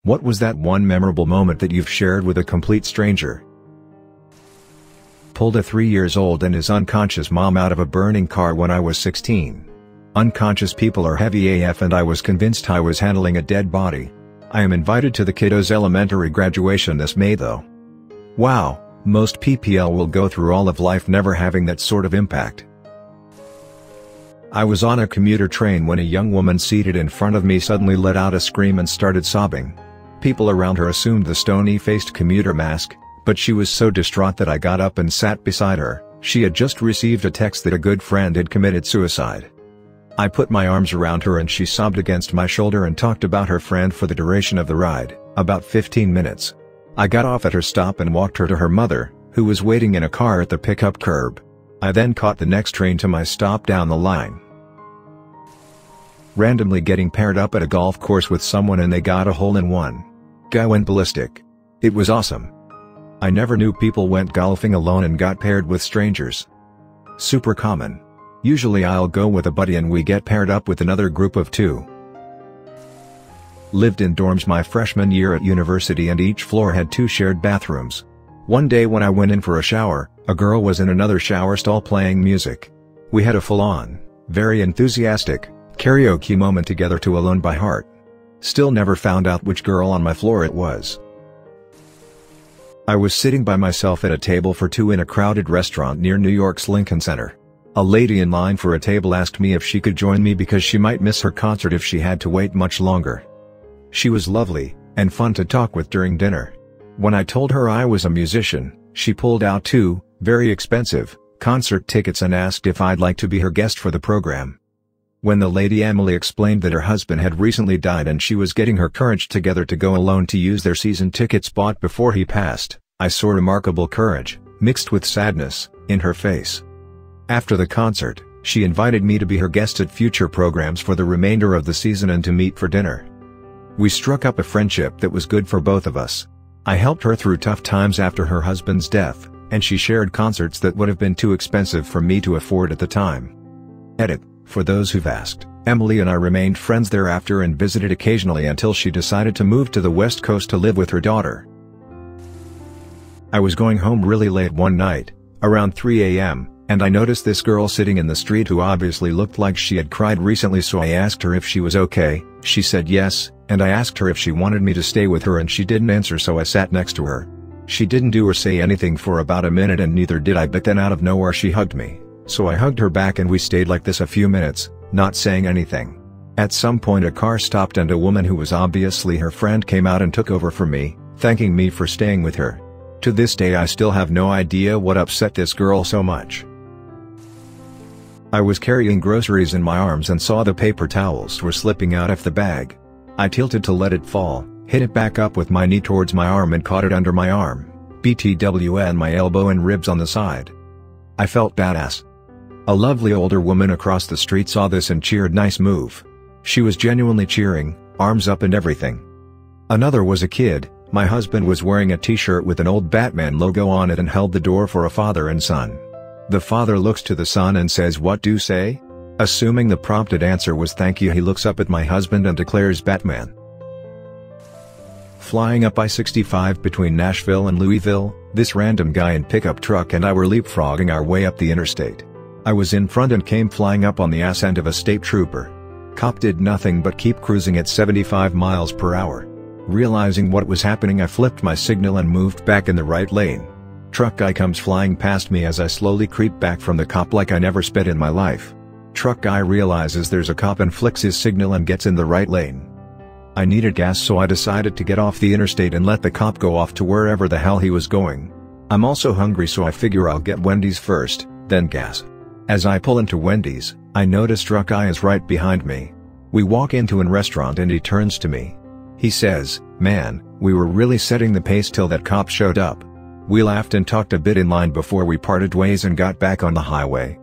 What was that one memorable moment that you've shared with a complete stranger? Pulled a 3-year-old and his unconscious mom out of a burning car when I was 16. Unconscious people are heavy AF and I was convinced I was handling a dead body. I am invited to the kiddos' elementary graduation this May though. Wow, most PPL will go through all of life never having that sort of impact. I was on a commuter train when a young woman seated in front of me suddenly let out a scream and started sobbing. People around her assumed the stony-faced commuter mask, but she was so distraught that I got up and sat beside her. She had just received a text that a good friend had committed suicide. I put my arms around her and she sobbed against my shoulder and talked about her friend for the duration of the ride, about 15 minutes. I got off at her stop and walked her to her mother, who was waiting in a car at the pickup curb. I then caught the next train to my stop down the line. Randomly getting paired up at a golf course with someone and they got a hole-in-one. Guy went ballistic. It was awesome. I never knew people went golfing alone and got paired with strangers. Super common. Usually I'll go with a buddy and we get paired up with another group of 2. Lived in dorms my freshman year at university and each floor had 2 shared bathrooms. One day when I went in for a shower, a girl was in another shower stall playing music. We had a full-on, very enthusiastic, karaoke moment together to Alone by Heart. Still never found out which girl on my floor it was. I was sitting by myself at a table for 2 in a crowded restaurant near New York's Lincoln Center. A lady in line for a table asked me if she could join me because she might miss her concert if she had to wait much longer. She was lovely, and fun to talk with during dinner. When I told her I was a musician, she pulled out 2, very expensive, concert tickets and asked if I'd like to be her guest for the program. When the lady Emily explained that her husband had recently died and she was getting her courage together to go alone to use their season tickets bought before he passed, I saw remarkable courage, mixed with sadness, in her face. After the concert, she invited me to be her guest at future programs for the remainder of the season and to meet for dinner. We struck up a friendship that was good for both of us. I helped her through tough times after her husband's death, and she shared concerts that would have been too expensive for me to afford at the time. Edit. For those who've asked, Emily and I remained friends thereafter and visited occasionally until she decided to move to the West Coast to live with her daughter. I was going home really late one night, around 3 a.m., and I noticed this girl sitting in the street who obviously looked like she had cried recently, so I asked her if she was okay. She said yes, and I asked her if she wanted me to stay with her and she didn't answer, so I sat next to her. She didn't do or say anything for about a minute and neither did I, but then out of nowhere she hugged me. So I hugged her back and we stayed like this a few minutes, not saying anything. At some point a car stopped and a woman who was obviously her friend came out and took over for me, thanking me for staying with her. To this day I still have no idea what upset this girl so much. I was carrying groceries in my arms and saw the paper towels were slipping out of the bag. I tilted to let it fall, hit it back up with my knee towards my arm and caught it under my arm, BTW and my elbow and ribs on the side. I felt badass. A lovely older woman across the street saw this and cheered, "Nice move." She was genuinely cheering, arms up and everything. Another was a kid. My husband was wearing a t-shirt with an old Batman logo on it and held the door for a father and son. The father looks to the son and says, "What do you say?" Assuming the prompted answer was "thank you," he looks up at my husband and declares, "Batman." Flying up I-65 between Nashville and Louisville, this random guy in pickup truck and I were leapfrogging our way up the interstate. I was in front and came flying up on the ass end of a state trooper. Cop did nothing but keep cruising at 75 miles per hour. Realizing what was happening, I flipped my signal and moved back in the right lane. Truck guy comes flying past me as I slowly creep back from the cop like I never sped in my life. Truck guy realizes there's a cop and flicks his signal and gets in the right lane. I needed gas, so I decided to get off the interstate and let the cop go off to wherever the hell he was going. I'm also hungry, so I figure I'll get Wendy's first, then gas. As I pull into Wendy's, I notice truck guy is right behind me. We walk into a restaurant and he turns to me. He says, "Man, we were really setting the pace till that cop showed up." We laughed and talked a bit in line before we parted ways and got back on the highway.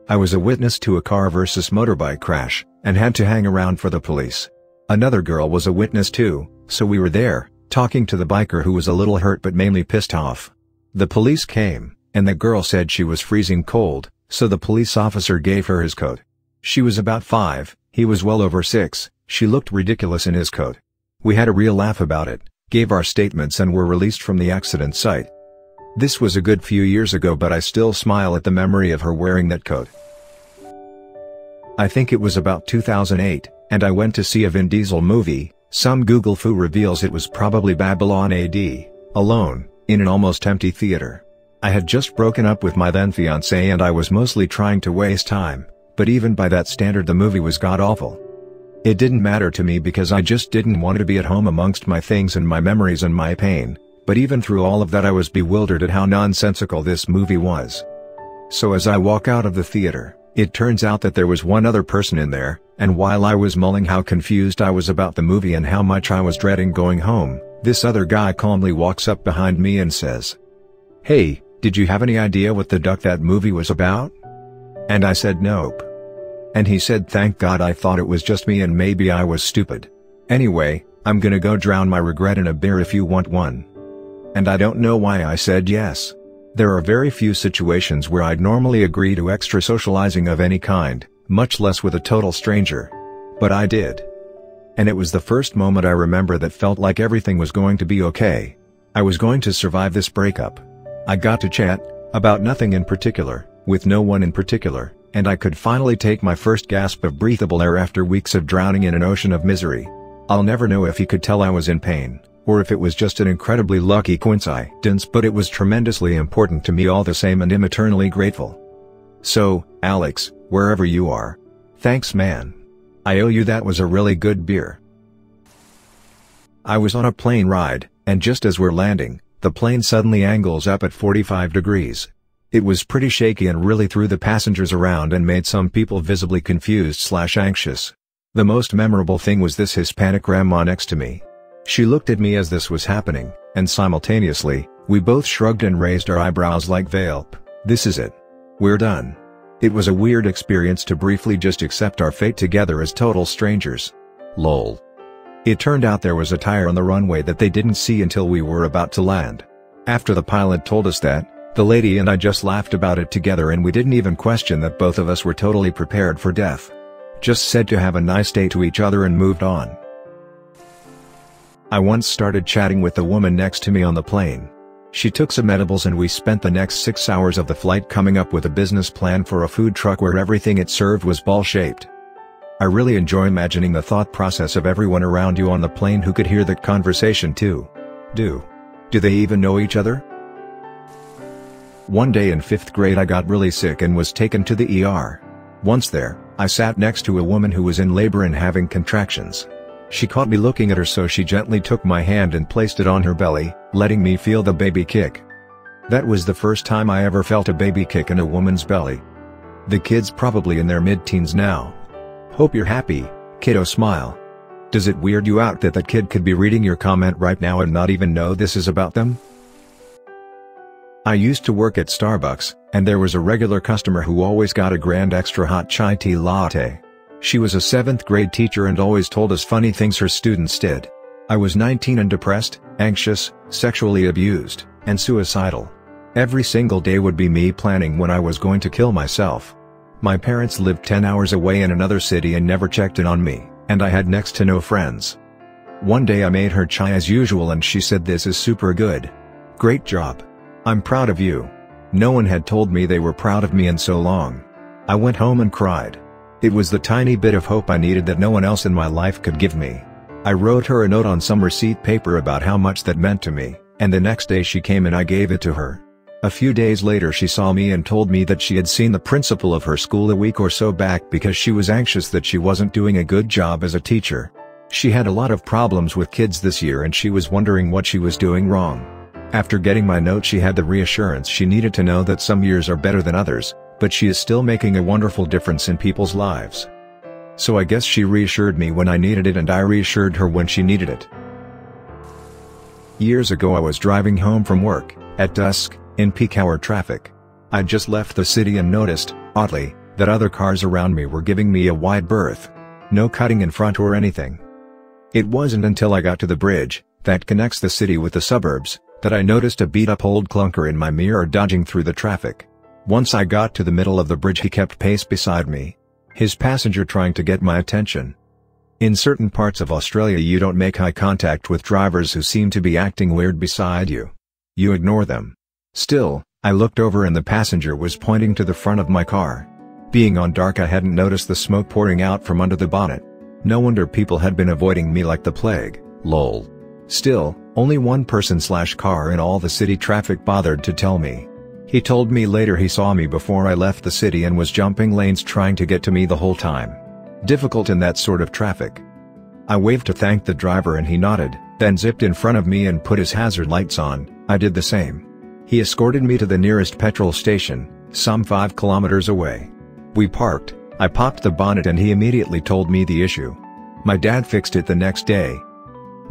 I was a witness to a car versus motorbike crash, and had to hang around for the police. Another girl was a witness too, so we were there, talking to the biker who was a little hurt but mainly pissed off. The police came, and the girl said she was freezing cold, so the police officer gave her his coat. She was about 5, he was well over 6, she looked ridiculous in his coat. We had a real laugh about it, gave our statements and were released from the accident site. This was a good few years ago, but I still smile at the memory of her wearing that coat. I think it was about 2008, and I went to see a Vin Diesel movie. Some Google foo reveals it was probably Babylon AD, alone, in an almost empty theater. I had just broken up with my then fiancée and I was mostly trying to waste time, but even by that standard the movie was god-awful. It didn't matter to me because I just didn't want to be at home amongst my things and my memories and my pain, but even through all of that I was bewildered at how nonsensical this movie was. So as I walk out of the theater, it turns out that there was one other person in there, and while I was mulling how confused I was about the movie and how much I was dreading going home, this other guy calmly walks up behind me and says, "Hey, did you have any idea what the duck that movie was about?" And I said nope. And he said thank God, I thought it was just me and maybe I was stupid. Anyway, I'm gonna go drown my regret in a beer if you want one. And I don't know why I said yes. There are very few situations where I'd normally agree to extra socializing of any kind, much less with a total stranger. But I did. And it was the first moment I remember that felt like everything was going to be okay. I was going to survive this breakup. I got to chat, about nothing in particular, with no one in particular, and I could finally take my first gasp of breathable air after weeks of drowning in an ocean of misery. I'll never know if he could tell I was in pain, or if it was just an incredibly lucky coincidence, but it was tremendously important to me all the same and I'm eternally grateful. So, Alex, wherever you are. Thanks man. I owe you, that was a really good beer. I was on a plane ride, and just as we're landing, the plane suddenly angles up at 45 degrees. It was pretty shaky and really threw the passengers around and made some people visibly confused/anxious. The most memorable thing was this Hispanic grandma next to me. She looked at me as this was happening, and simultaneously, we both shrugged and raised our eyebrows like "Velp, this is it. We're done." It was a weird experience to briefly just accept our fate together as total strangers. Lol. It turned out there was a tire on the runway that they didn't see until we were about to land. After the pilot told us that, the lady and I just laughed about it together and we didn't even question that both of us were totally prepared for death. Just said to have a nice day to each other and moved on. I once started chatting with the woman next to me on the plane. She took some edibles and we spent the next 6 hours of the flight coming up with a business plan for a food truck where everything it served was ball-shaped. I really enjoy imagining the thought process of everyone around you on the plane who could hear that conversation too. Do they even know each other? One day in 5th grade I got really sick and was taken to the ER. Once there, I sat next to a woman who was in labor and having contractions. She caught me looking at her, so she gently took my hand and placed it on her belly, letting me feel the baby kick. That was the first time I ever felt a baby kick in a woman's belly. The kid's probably in their mid-teens now. Hope you're happy, kiddo, smile. Does it weird you out that kid could be reading your comment right now and not even know this is about them? I used to work at Starbucks, and there was a regular customer who always got a grand extra hot chai tea latte. She was a 7th grade teacher and always told us funny things her students did. I was 19 and depressed, anxious, sexually abused, and suicidal. Every single day would be me planning when I was going to kill myself. My parents lived 10 hours away in another city and never checked in on me, and I had next to no friends. One day I made her chai as usual and she said, "This is super good. Great job. I'm proud of you." No one had told me they were proud of me in so long. I went home and cried. It was the tiny bit of hope I needed that no one else in my life could give me. I wrote her a note on some receipt paper about how much that meant to me, and the next day she came and I gave it to her. A few days later she saw me and told me that she had seen the principal of her school a week or so back because she was anxious that she wasn't doing a good job as a teacher. She had a lot of problems with kids this year and she was wondering what she was doing wrong. After getting my note she had the reassurance she needed to know that some years are better than others, but she is still making a wonderful difference in people's lives. So I guess she reassured me when I needed it and I reassured her when she needed it. Years ago I was driving home from work, at dusk, in peak hour traffic. I'd just left the city and noticed, oddly, that other cars around me were giving me a wide berth. No cutting in front or anything. It wasn't until I got to the bridge, that connects the city with the suburbs, that I noticed a beat-up old clunker in my mirror dodging through the traffic. Once I got to the middle of the bridge he kept pace beside me. His passenger trying to get my attention. In certain parts of Australia you don't make eye contact with drivers who seem to be acting weird beside you. You ignore them. Still, I looked over and the passenger was pointing to the front of my car. Being on dark I hadn't noticed the smoke pouring out from under the bonnet. No wonder people had been avoiding me like the plague, lol. Still, only one person/car in all the city traffic bothered to tell me. He told me later he saw me before I left the city and was jumping lanes trying to get to me the whole time. Difficult in that sort of traffic. I waved to thank the driver and he nodded, then zipped in front of me and put his hazard lights on. I did the same. He escorted me to the nearest petrol station, some 5 kilometers away. We parked, I popped the bonnet and he immediately told me the issue. My dad fixed it the next day.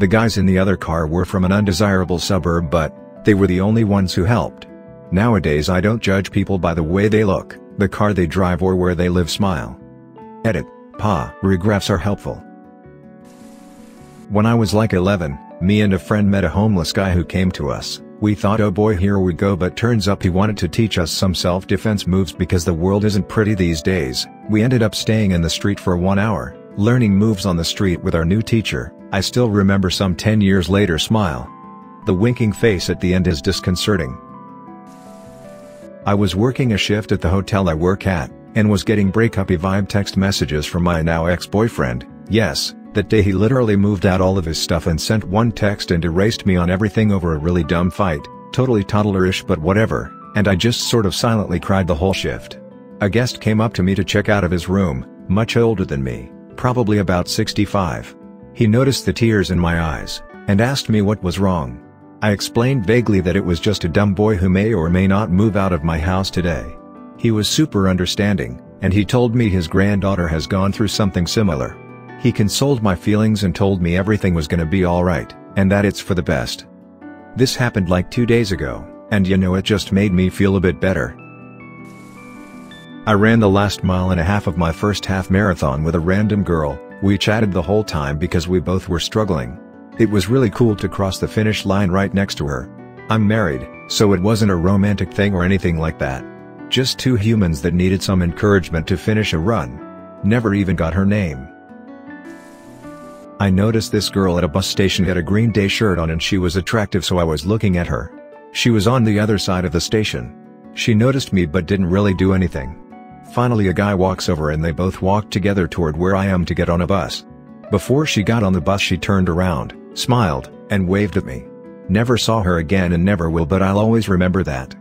The guys in the other car were from an undesirable suburb but they were the only ones who helped. Nowadays I don't judge people by the way they look, the car they drive or where they live. Smile. Edit. Pa. Regraphs are helpful. When I was like 11, me and a friend met a homeless guy who came to us. We thought, oh boy, here we go, but turns up he wanted to teach us some self-defense moves because the world isn't pretty these days. We ended up staying in the street for 1 hour, learning moves on the street with our new teacher. I still remember some 10 years later. Smile. The winking face at the end is disconcerting. I was working a shift at the hotel I work at, and was getting breakup-y vibe text messages from my now ex-boyfriend. Yes, that day he literally moved out all of his stuff and sent one text and erased me on everything over a really dumb fight, totally toddlerish but whatever, and I just sort of silently cried the whole shift. A guest came up to me to check out of his room, much older than me, probably about 65. He noticed the tears in my eyes, and asked me what was wrong. I explained vaguely that it was just a dumb boy who may or may not move out of my house today. He was super understanding, and he told me his granddaughter has gone through something similar. He consoled my feelings and told me everything was gonna be alright, and that it's for the best. This happened like 2 days ago, and you know it just made me feel a bit better. I ran the last mile and a half of my first half marathon with a random girl. We chatted the whole time because we both were struggling. It was really cool to cross the finish line right next to her. I'm married, so it wasn't a romantic thing or anything like that. Just two humans that needed some encouragement to finish a run. Never even got her name. I noticed this girl at a bus station had a Green Day shirt on and she was attractive, so I was looking at her. She was on the other side of the station. She noticed me but didn't really do anything. Finally a guy walks over and they both walked together toward where I am to get on a bus. Before she got on the bus she turned around, smiled, and waved at me. Never saw her again and never will, but I'll always remember that.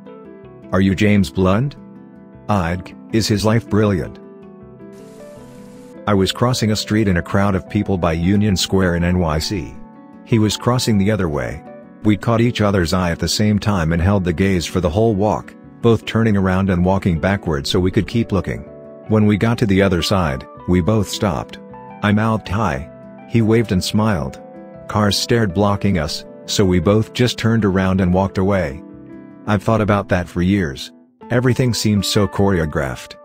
Are you James Blunt? Is his life brilliant? I was crossing a street in a crowd of people by Union Square in NYC. He was crossing the other way. We caught each other's eye at the same time and held the gaze for the whole walk, both turning around and walking backward so we could keep looking. When we got to the other side, we both stopped. I mouthed hi. He waved and smiled. Cars stared blocking us, so we both just turned around and walked away. I've thought about that for years. Everything seemed so choreographed.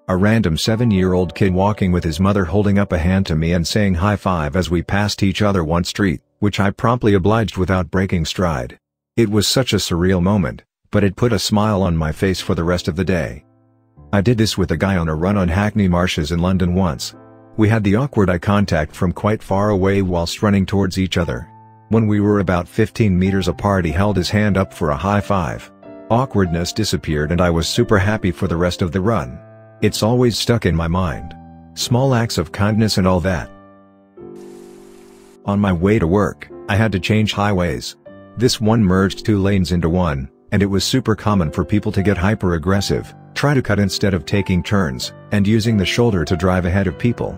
A random 7-year-old kid walking with his mother holding up a hand to me and saying high five as we passed each other one street, which I promptly obliged without breaking stride. It was such a surreal moment, but it put a smile on my face for the rest of the day. I did this with a guy on a run on Hackney Marshes in London once. We had the awkward eye contact from quite far away whilst running towards each other. When we were about 15 meters apart he held his hand up for a high five. Awkwardness disappeared and I was super happy for the rest of the run. It's always stuck in my mind. Small acts of kindness and all that. On my way to work, I had to change highways. This one merged 2 lanes into one, and it was super common for people to get hyper-aggressive, try to cut instead of taking turns, and using the shoulder to drive ahead of people.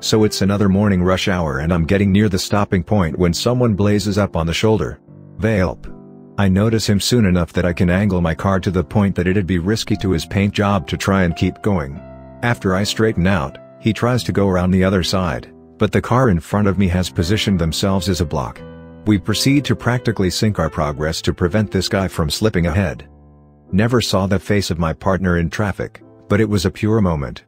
So it's another morning rush hour and I'm getting near the stopping point when someone blazes up on the shoulder. Velp. I notice him soon enough that I can angle my car to the point that it'd be risky to his paint job to try and keep going. After I straighten out, he tries to go around the other side, but the car in front of me has positioned themselves as a block. We proceed to practically sink our progress to prevent this guy from slipping ahead. Never saw the face of my partner in traffic, but it was a pure moment.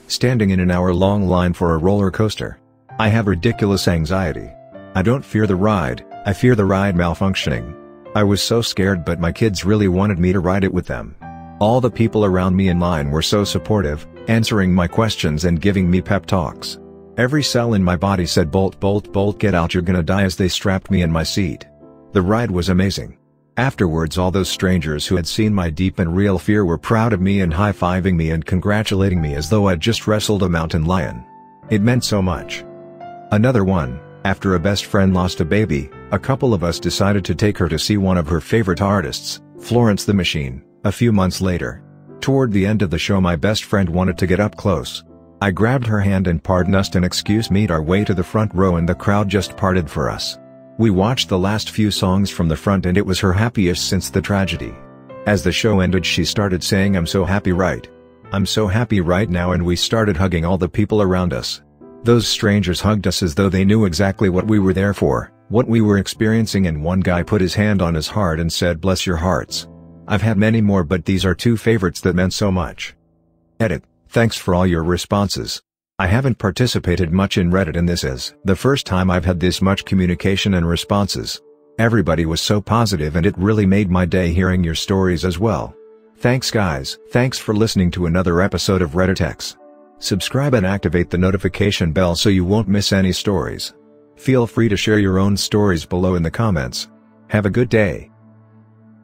Standing in an hour-long line for a roller coaster. I have ridiculous anxiety. I don't fear the ride, I fear the ride malfunctioning. I was so scared, but my kids really wanted me to ride it with them. All the people around me in line were so supportive, answering my questions and giving me pep talks. Every cell in my body said bolt bolt bolt, get out, you're gonna die, as they strapped me in my seat. The ride was amazing. Afterwards, all those strangers who had seen my deep and real fear were proud of me and high-fiving me and congratulating me as though I'd just wrestled a mountain lion. It meant so much. Another one, after a best friend lost a baby, a couple of us decided to take her to see one of her favorite artists, Florence the Machine, a few months later. Toward the end of the show, my best friend wanted to get up close. I grabbed her hand and pardoned us an excuse, made our way to the front row, and the crowd just parted for us. We watched the last few songs from the front, and it was her happiest since the tragedy. As the show ended, she started saying, I'm so happy right now, and we started hugging all the people around us. Those strangers hugged us as though they knew exactly what we were there for, what we were experiencing, and one guy put his hand on his heart and said, bless your hearts. I've had many more, but these are two favorites that meant so much. Edit. Thanks for all your responses. I haven't participated much in Reddit, and this is the first time I've had this much communication and responses. Everybody was so positive, and it really made my day hearing your stories as well. Thanks guys. Thanks for listening to another episode of Reddit X. Subscribe and activate the notification bell so you won't miss any stories. Feel free to share your own stories below in the comments. Have a good day.